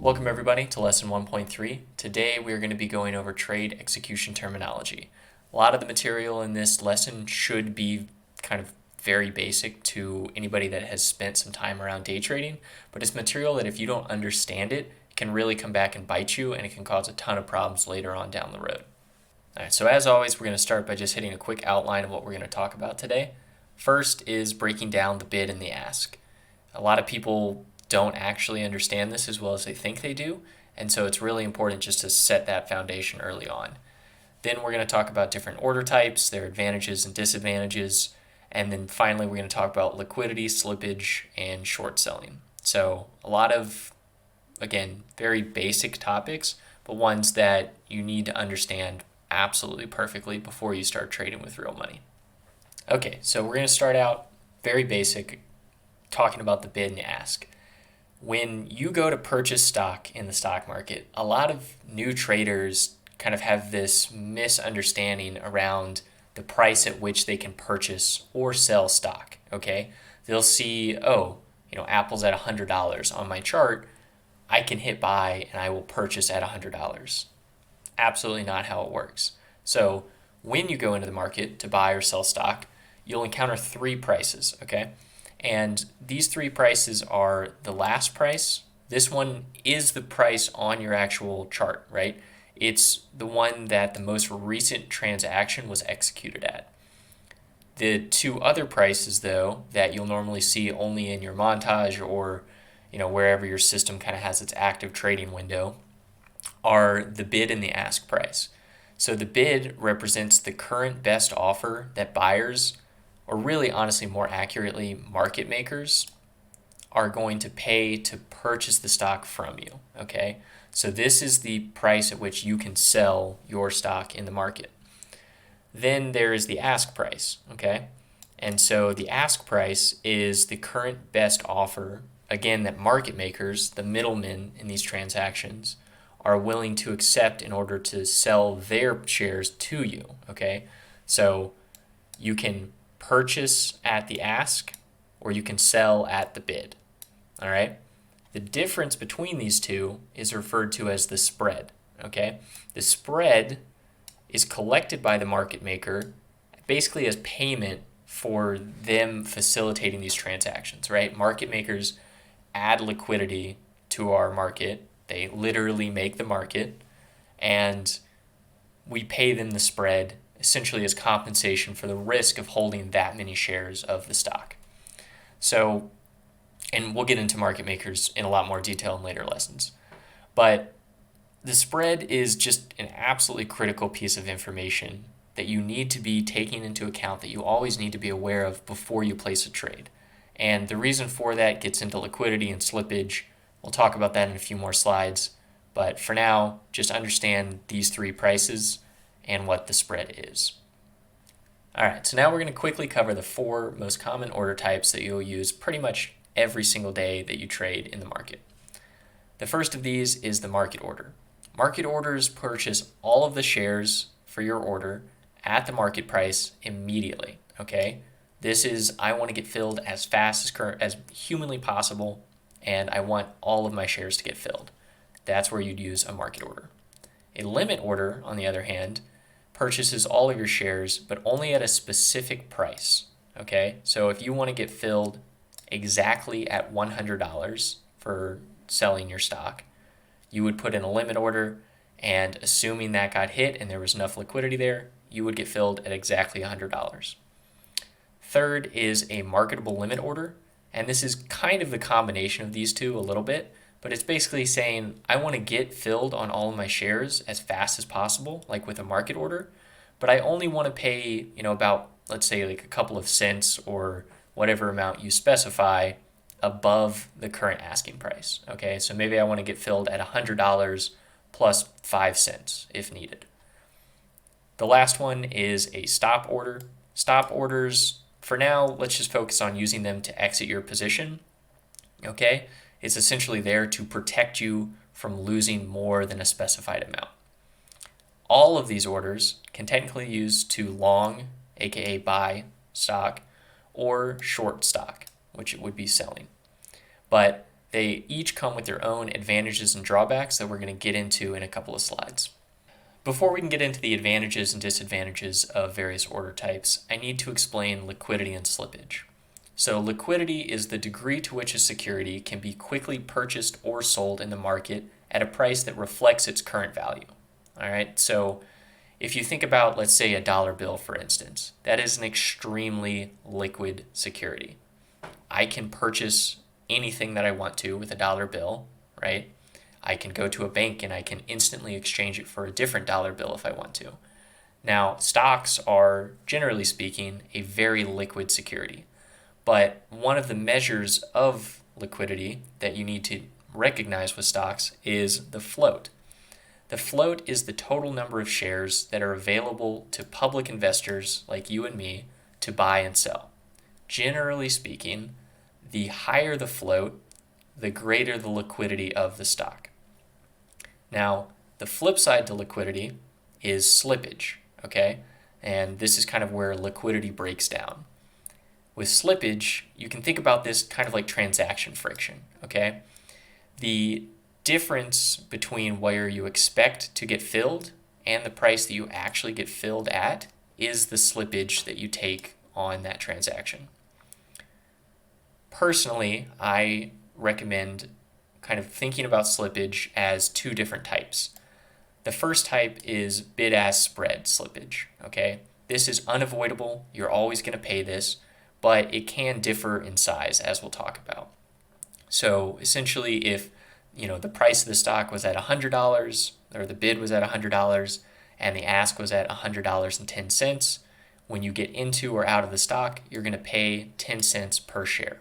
Welcome everybody to lesson 1.3. Today we are going to be going over trade execution terminology. A lot of the material in this lesson should be kind of very basic to anybody that has spent some time around day trading, but it's material that if you don't understand it, it can really come back and bite you, and it can cause a ton of problems later on down the road. All right, so as always, we're going to start by just hitting a quick outline of what we're going to talk about today. First is breaking down the bid and the ask. A lot of people don't actually understand this as well as they think they do, and so it's really important just to set that foundation early on. Then we're going to talk about different order types, their advantages and disadvantages, and then finally we're going to talk about liquidity, slippage, and short selling. So a lot of, again, very basic topics, but ones that you need to understand absolutely perfectly before you start trading with real money. Okay, so we're going to start out very basic, talking about the bid and the ask. When you go to purchase stock in the stock market, a lot of new traders kind of have this misunderstanding around the price at which they can purchase or sell stock, okay? They'll see, Apple's at $100 on my chart. I can hit buy and I will purchase at $100. Absolutely not how it works. So when you go into the market to buy or sell stock, you'll encounter three prices, okay? And these three prices are the last price. This one is the price on your actual chart, right? It's the one that the most recent transaction was executed at. The two other prices, though, that you'll normally see only in your montage or wherever your system kind of has its active trading window, are the bid and the ask price. So the bid represents the current best offer that buyers, or really honestly more accurately market makers, are going to pay to purchase the stock from you, okay? So this is the price at which you can sell your stock in the market. Then there is the ask price, okay? And so the ask price is the current best offer, again, that market makers, the middlemen in these transactions, are willing to accept in order to sell their shares to you, okay? So you can purchase at the ask or you can sell at the bid. All right. The difference between these two is referred to as the spread. Okay. The spread is collected by the market maker basically as payment for them facilitating these transactions, right? Market makers add liquidity to our market. They literally make the market, and we pay them the spread essentially as compensation for the risk of holding that many shares of the stock. So, and we'll get into market makers in a lot more detail in later lessons. But the spread is just an absolutely critical piece of information that you need to be taking into account, that you always need to be aware of before you place a trade. And the reason for that gets into liquidity and slippage. We'll talk about that in a few more slides. But for now, just understand these three prices and what the spread is. All right, so now we're going to quickly cover the four most common order types that you'll use pretty much every single day that you trade in the market. The first of these is the market order. Market orders purchase all of the shares for your order at the market price immediately, okay? This is, I want to get filled as fast as humanly possible, and I want all of my shares to get filled. That's where you'd use a market order. A limit order, on the other hand, purchases all of your shares, but only at a specific price, okay? So if you want to get filled exactly at $100 for selling your stock, you would put in a limit order, and assuming that got hit and there was enough liquidity there, you would get filled at exactly $100. Third is a marketable limit order, and this is kind of the combination of these two a little bit, but it's basically saying I want to get filled on all of my shares as fast as possible, like with a market order, but I only want to pay, about, let's say, like a couple of cents or whatever amount you specify above the current asking price. Okay, so maybe I want to get filled at $100 plus 5 cents if needed. The last one is a stop order. Stop orders, for now, let's just focus on using them to exit your position. Okay, it's essentially there to protect you from losing more than a specified amount. All of these orders can technically use to long, aka buy stock, or short stock, which it would be selling. But They each come with their own advantages and drawbacks that we're going to get into in a couple of slides. Before we can get into the advantages and disadvantages of various order types, I need to explain liquidity and slippage. So liquidity is the degree to which a security can be quickly purchased or sold in the market at a price that reflects its current value. All right, so if you think about, let's say, a dollar bill, for instance, that is an extremely liquid security. I can purchase anything that I want to with a dollar bill, right? I can go to a bank and I can instantly exchange it for a different dollar bill if I want to. Now, stocks are, generally speaking, a very liquid security. But one of the measures of liquidity that you need to recognize with stocks is the float. The float is the total number of shares that are available to public investors like you and me to buy and sell. Generally speaking, the higher the float, the greater the liquidity of the stock. Now, the flip side to liquidity is slippage, okay? And this is kind of where liquidity breaks down. With slippage, you can think about this kind of like transaction friction, okay? The difference between where you expect to get filled and the price that you actually get filled at is the slippage that you take on that transaction. Personally, I recommend kind of thinking about slippage as two different types. The first type is bid-ask spread slippage, okay? This is unavoidable. You're always going to pay this, but it can differ in size, as we'll talk about. So essentially, if the price of the stock was at $100, or the bid was at $100, and the ask was at $100.10, when you get into or out of the stock, you're going to pay 10 cents per share.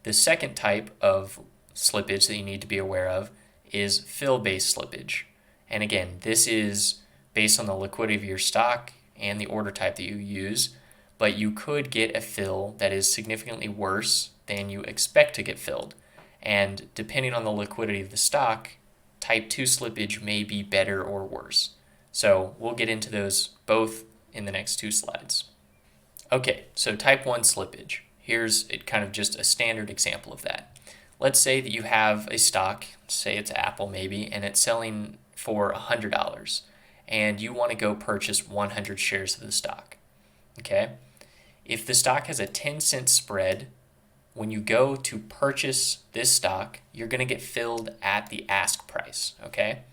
The second type of slippage that you need to be aware of is fill-based slippage. And again, this is based on the liquidity of your stock and the order type that you use, but you could get a fill that is significantly worse than you expect to get filled. And depending on the liquidity of the stock, type 2 slippage may be better or worse. So we'll get into those both in the next two slides. Okay, so type 1 slippage. Here's kind of just a standard example of that. Let's say that you have a stock, say it's Apple maybe, and it's selling for $100, and you want to go purchase 100 shares of the stock. Okay? If the stock has a 10-cent spread, when you go to purchase this stock, you're going to get filled at the ask price. Okay?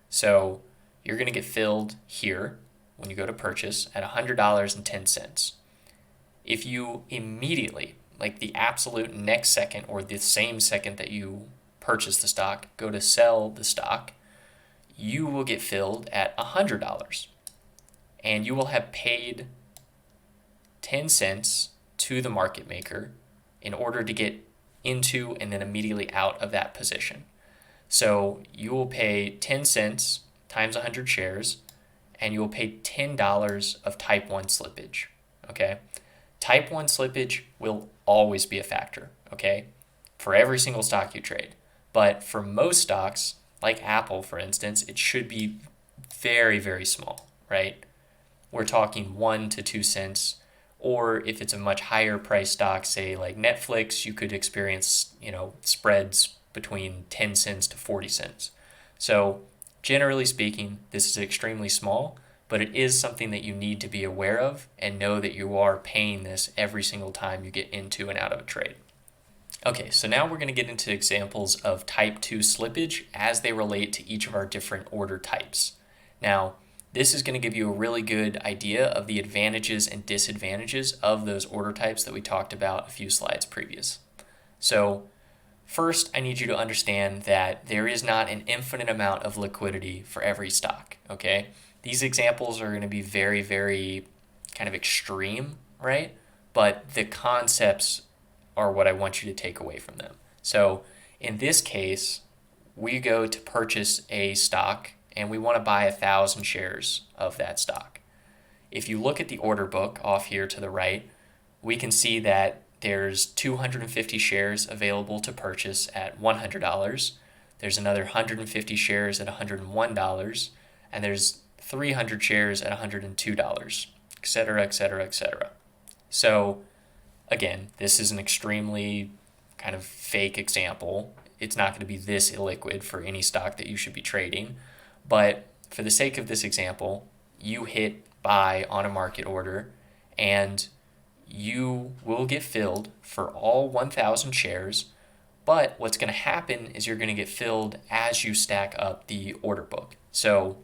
So you're going to get filled here when you go to purchase at $100.10. If you immediately, like the absolute next second or the same second that you purchase the stock, go to sell the stock, you will get filled at $100. And you will have paid 10 cents to the market maker in order to get into and then immediately out of that position. So you will pay 10 cents times 100 shares, and you will pay $10 of type 1 slippage. Okay? Type 1 slippage will always be a factor, okay, for every single stock you trade. But for most stocks, like Apple, for instance, it should be very, very small, right? We're talking 1 to 2 cents. Or if it's a much higher price stock, say like Netflix, you could experience, spreads between 10 cents to 40 cents. So generally speaking, this is extremely small, but it is something that you need to be aware of and know that you are paying this every single time you get into and out of a trade. Okay, so now we're going to get into examples of type 2 slippage as they relate to each of our different order types. Now, this is going to give you a really good idea of the advantages and disadvantages of those order types that we talked about a few slides previous. So first, I need you to understand that there is not an infinite amount of liquidity for every stock, okay? These examples are going to be very, very kind of extreme, right? But the concepts are what I want you to take away from them. So in this case, we go to purchase a stock and we want to buy 1,000 shares of that stock. If you look at the order book off here to the right, we can see that there's 250 shares available to purchase at $100. There's another 150 shares at $101, and there's 300 shares at $102, etc., etc., etc. So again, this is an extremely kind of fake example. It's not going to be this illiquid for any stock that you should be trading. But for the sake of this example, you hit buy on a market order and you will get filled for all 1,000 shares. But what's going to happen is you're going to get filled as you stack up the order book. So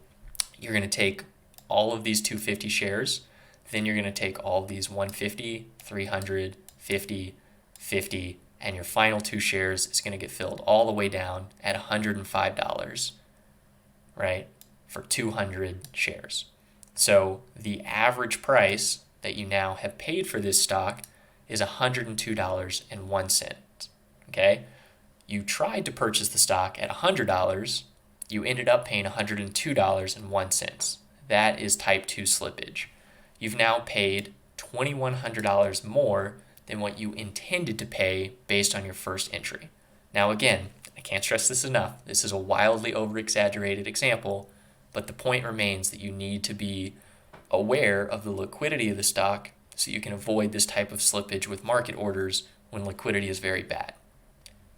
you're going to take all of these 250 shares, then you're going to take all of these 150, 300, 50, 50, and your final 2 shares is going to get filled all the way down at $105, right, for 200 shares. So the average price that you now have paid for this stock is $102.01. Okay? You tried to purchase the stock at $100, you ended up paying $102.01. That is type 2 slippage. You've now paid $2,100 more than what you intended to pay based on your first entry. Now again, I can't stress this enough. This is a wildly over-exaggerated example, but the point remains that you need to be aware of the liquidity of the stock so you can avoid this type of slippage with market orders when liquidity is very bad.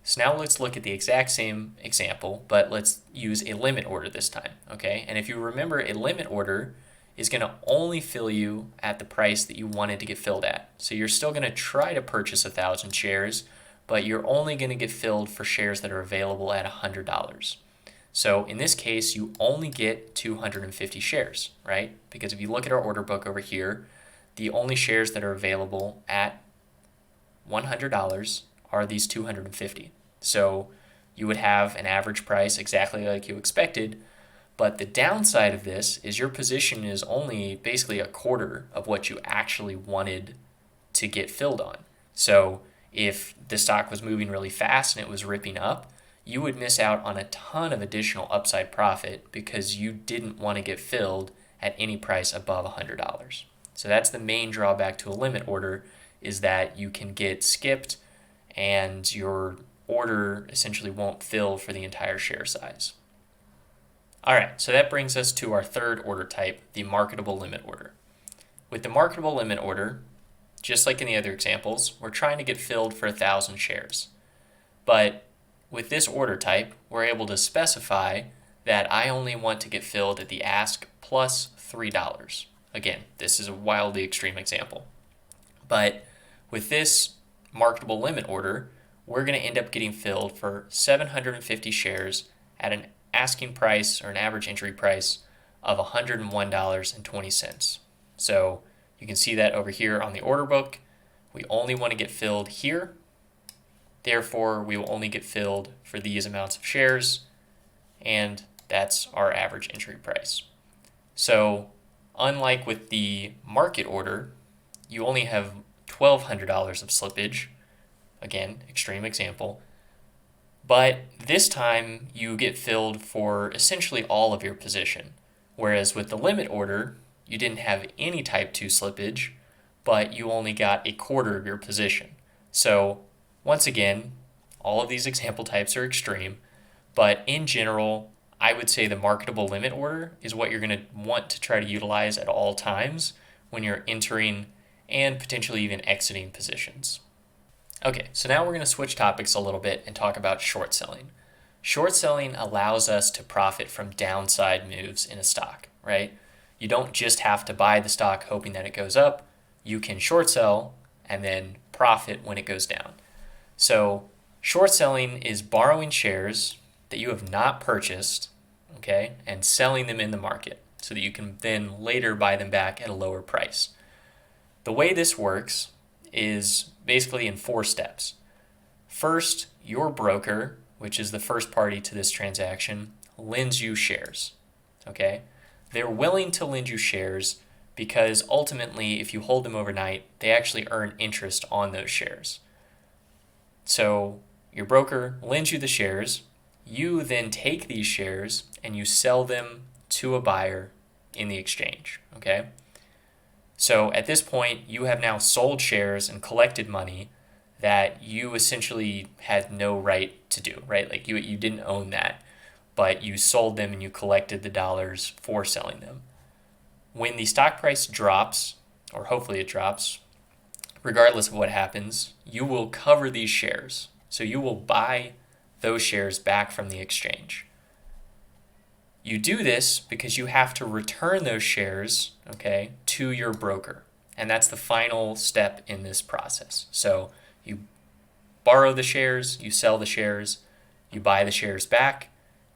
So now let's look at the exact same example, but let's use a limit order this time, okay? And if you remember, a limit order is going to only fill you at the price that you wanted to get filled at. So you're still going to try to purchase 1,000 shares, but you're only going to get filled for shares that are available at $100. So in this case, you only get 250 shares, right? Because if you look at our order book over here, the only shares that are available at $100 are these 250. So you would have an average price exactly like you expected, but the downside of this is your position is only basically a quarter of what you actually wanted to get filled on. So if the stock was moving really fast and it was ripping up, you would miss out on a ton of additional upside profit because you didn't want to get filled at any price above $100. So that's the main drawback to a limit order, is that you can get skipped and your order essentially won't fill for the entire share size. All right, so that brings us to our third order type, the marketable limit order. With the marketable limit order, just like in the other examples, we're trying to get filled for 1,000 shares. But with this order type, we're able to specify that I only want to get filled at the ask plus $3. Again, this is a wildly extreme example. But with this marketable limit order, we're going to end up getting filled for 750 shares at an asking price or an average entry price of $101.20. So you can see that over here on the order book. We only want to get filled here. Therefore, we will only get filled for these amounts of shares, and that's our average entry price. So unlike with the market order, you only have $1,200 of slippage. Again, extreme example. But this time you get filled for essentially all of your position. Whereas with the limit order, you didn't have any type 2 slippage, but you only got a quarter of your position. So once again, all of these example types are extreme, but in general, I would say the marketable limit order is what you're going to want to try to utilize at all times when you're entering and potentially even exiting positions. Okay, so now we're going to switch topics a little bit and talk about short selling. Short selling allows us to profit from downside moves in a stock, right? You don't just have to buy the stock hoping that it goes up. You can short sell and then profit when it goes down. So short selling is borrowing shares that you have not purchased, okay, and selling them in the market so that you can then later buy them back at a lower price. The way this works is basically in 4 steps. First, your broker, which is the first party to this transaction, lends you shares, okay? They're willing to lend you shares because ultimately, if you hold them overnight, they actually earn interest on those shares. So your broker lends you the shares. You then take these shares and you sell them to a buyer in the exchange, okay? So at this point, you have now sold shares and collected money that you essentially had no right to do, right? Like you didn't own that, but you sold them and you collected the dollars for selling them. When the stock price drops, or hopefully it drops, regardless of what happens, you will cover these shares. So you will buy those shares back from the exchange. You do this because you have to return those shares, okay, to your broker. And that's the final step in this process. So you borrow the shares, you sell the shares, you buy the shares back,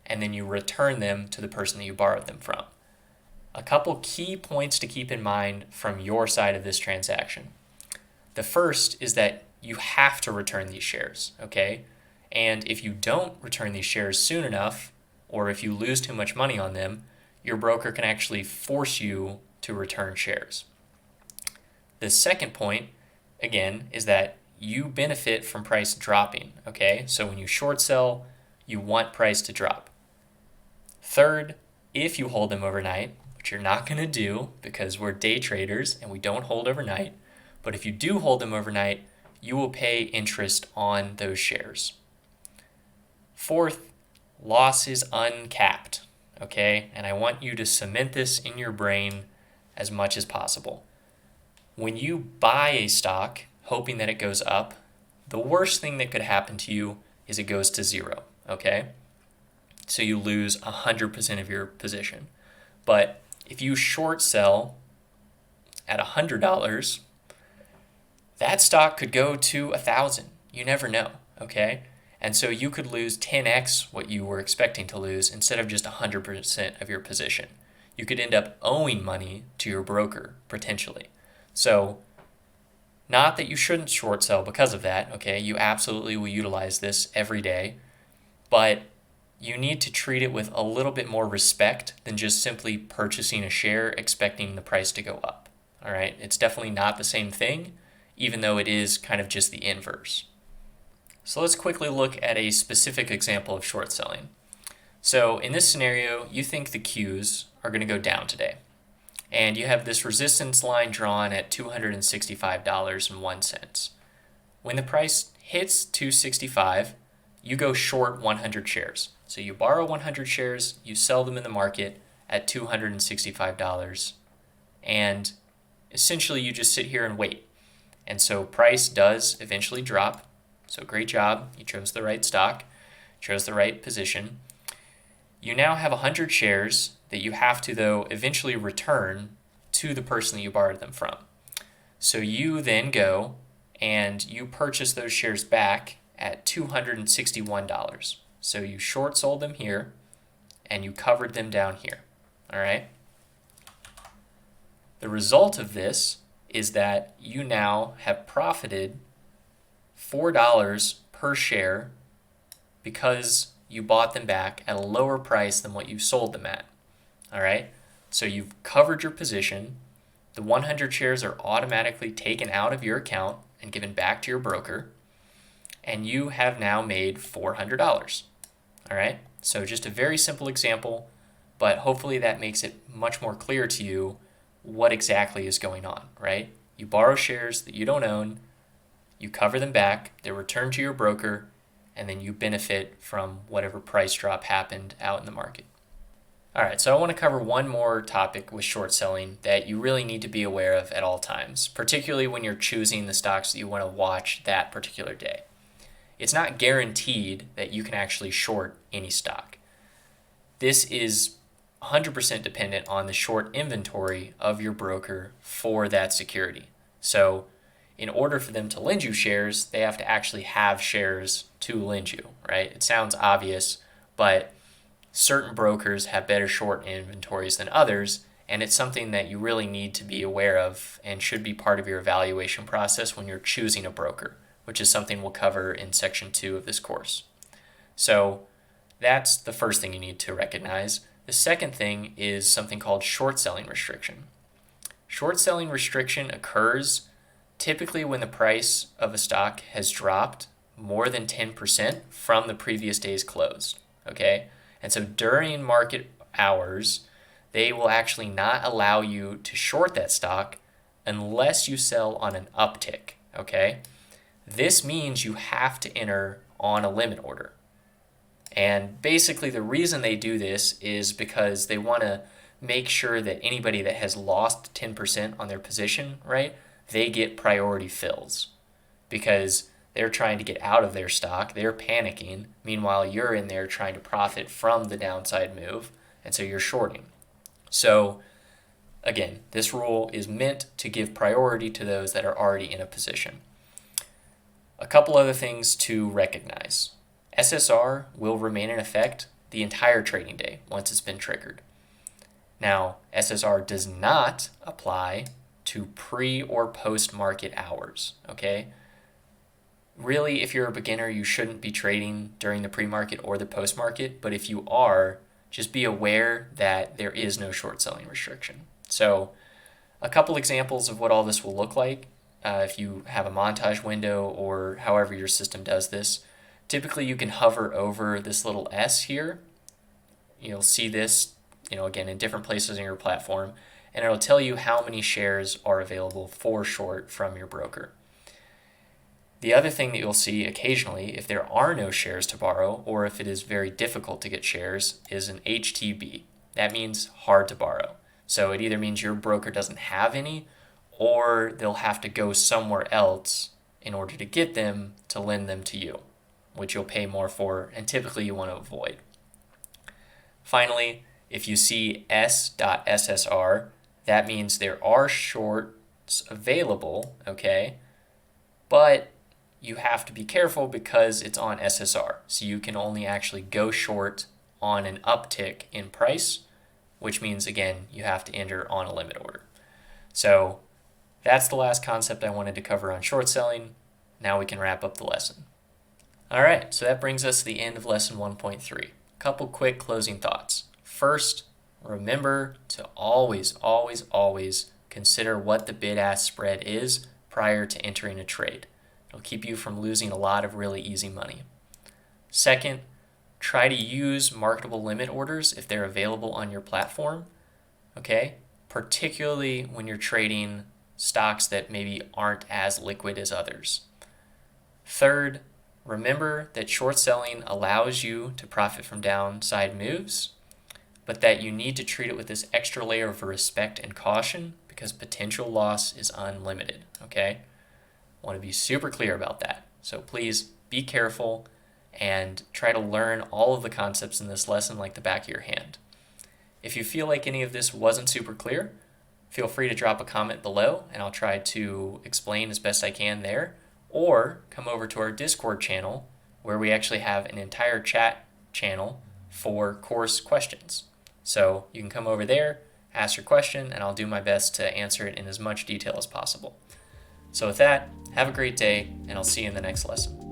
and then you return them to the person that you borrowed them from. A couple key points to keep in mind from your side of this transaction. The first is that you have to return these shares, okay? And if you don't return these shares soon enough, or if you lose too much money on them, your broker can actually force you to return shares. The second point, again, is that you benefit from price dropping, okay? So when you short sell, you want price to drop. Third, if you hold them overnight, which you're not going to do because we're day traders and we don't hold overnight, but if you do hold them overnight, you will pay interest on those shares. Fourth, loss is uncapped, okay? And I want you to cement this in your brain as much as possible. When you buy a stock, hoping that it goes up, the worst thing that could happen to you is it goes to zero, okay? So you lose 100% of your position. But if you short sell at $100, that stock could go to 1,000. You never know, okay? And so you could lose 10x what you were expecting to lose instead of just 100% of your position. You could end up owing money to your broker, potentially. So not that you shouldn't short sell because of that, okay? You absolutely will utilize this every day, but you need to treat it with a little bit more respect than just simply purchasing a share expecting the price to go up, all right? It's definitely not the same thing, even though it is kind of just the inverse. So let's quickly look at a specific example of short selling. So in this scenario, you think the Qs are going to go down today. And you have this resistance line drawn at $265.01. When the price hits $265, you go short 100 shares. So you borrow 100 shares, you sell them in the market at $265, and essentially you just sit here and wait. And so price does eventually drop. So great job, you chose the right stock, chose the right position. You now have 100 shares that you have to, though, eventually return to the person that you borrowed them from. So you then go and you purchase those shares back at $261. So you short sold them here and you covered them down here, all right? The result of this is that you now have profited $4 per share because you bought them back at a lower price than what you sold them at. All right? So you've covered your position. The 100 shares are automatically taken out of your account and given back to your broker. And you have now made $400. All right? So just a very simple example, but hopefully that makes it much more clear to you what exactly is going on, right? You borrow shares that you don't own, you cover them back, they're returned to your broker, and then you benefit from whatever price drop happened out in the market. All right, so I want to cover one more topic with short selling that you really need to be aware of at all times, particularly when you're choosing the stocks that you want to watch that particular day. It's not guaranteed that you can actually short any stock. This is 100% dependent on the short inventory of your broker for that security. So in order for them to lend you shares, they have to actually have shares to lend you, right? It sounds obvious, but certain brokers have better short inventories than others, and it's something that you really need to be aware of and should be part of your evaluation process when you're choosing a broker, which is something we'll cover in section 2 of this course. So that's the first thing you need to recognize. The second thing is something called short selling restriction. Short selling restriction occurs typically when the price of a stock has dropped more than 10% from the previous day's close, okay? And so during market hours, they will actually not allow you to short that stock unless you sell on an uptick, okay? This means you have to enter on a limit order. And basically the reason they do this is because they want to make sure that anybody that has lost 10% on their position, right, they get priority fills, because They're trying to get out of their stock. They're panicking. Meanwhile, you're in there trying to profit from the downside move. And so you're shorting. So again, this rule is meant to give priority to those that are already in a position. A couple other things to recognize. SSR will remain in effect the entire trading day once it's been triggered. Now, SSR does not apply to pre or post market hours, okay? Really, if you're a beginner, you shouldn't be trading during the pre-market or the post-market, but if you are, just be aware that there is no short selling restriction. So a couple examples of what all this will look like if you have a montage window or however your system does this. Typically you can hover over this little S here. You'll see this, again, in different places in your platform, and it'll tell you how many shares are available for short from your broker. The other thing that you'll see occasionally, if there are no shares to borrow, or if it is very difficult to get shares, is an HTB. That means hard to borrow. So it either means your broker doesn't have any, or they'll have to go somewhere else in order to get them to lend them to you, which you'll pay more for, and typically you want to avoid. Finally, if you see S.SSR, that means there are shorts available, okay? But you have to be careful because it's on SSR. So you can only actually go short on an uptick in price, which means, again, you have to enter on a limit order. So that's the last concept I wanted to cover on short selling. Now we can wrap up the lesson. All right, so that brings us to the end of lesson 1.3. A couple quick closing thoughts. First, remember to always, always, always consider what the bid-ask spread is prior to entering a trade. It'll keep you from losing a lot of really easy money. Second, try to use marketable limit orders if they're available on your platform, okay? Particularly when you're trading stocks that maybe aren't as liquid as others. Third, remember that short selling allows you to profit from downside moves, but that you need to treat it with this extra layer of respect and caution because potential loss is unlimited, okay? I want to be super clear about that. So please be careful and try to learn all of the concepts in this lesson like the back of your hand. If you feel like any of this wasn't super clear, feel free to drop a comment below and I'll try to explain as best I can there, or come over to our Discord channel where we actually have an entire chat channel for course questions. So you can come over there, ask your question, and I'll do my best to answer it in as much detail as possible. So with that, have a great day, and I'll see you in the next lesson.